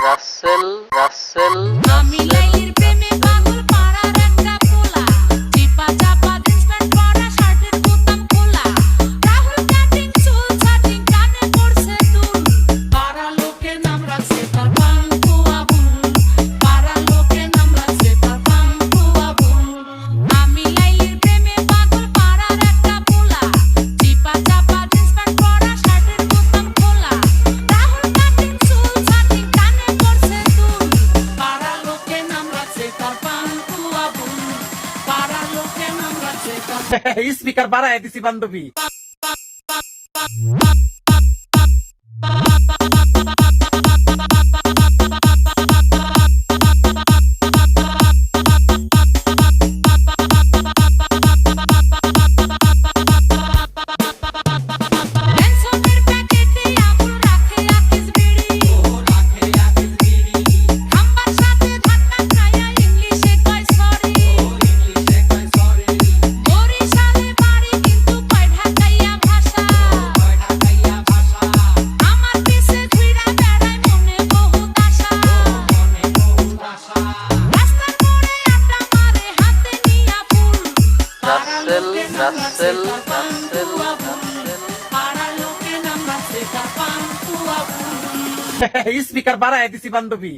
রাসেল রাসেল আমি লাইলির প্রেমে পাগল পাড়ার একটা পোলা চিপা চাপা জিন্স প্যান্ট পরা শার্টের বোতাম খোলা রাহুল কাটিং চুল ছাটিং কানে পড়ছে দুল পাড়া লোকে নাম রাখছে তার পাঙ্কু আবুল পাড়া লোকে নাম রাখছে তার পাঙ্কু আবুল আমি লাইলির প্রেমে পাগল পাড়ার একটা পোলা চিপা চাপা জিন্স প্যান্ট পরা শার্টের বোতাম খোলা রাহুল কাটিং চুল ছাটিং কানে পড়ছে দুল পাড়া লোকে নাম রাখছে তার পাঙ্কু আবুল পাড়া লোকে নাম রাখছে তার স্পিকার বাড়ায় দিছি বান্ধবী। পেনশনের প্যাকেটে আবুল রাখে আকিস বিড়ি খাম্বার সাথে ধাক্কা খায়া ইংলিশে কয় সরি বরিশালে বাড়ি কিন্তু কয় ঢাকাইয়া ভাষা আমার পিছে ঘুইরা বেড়ায় মনে বহুত আশা রাস্তার মোড়ে আড্ডা মারে হাতে নিয়া ফুল রাসেল রাসেল রাসেল পাড়া লোকে নাম রাখছে তার পাঙ্কু আবুল স্পিকার বাড়ায় দিছি বান্ধবী।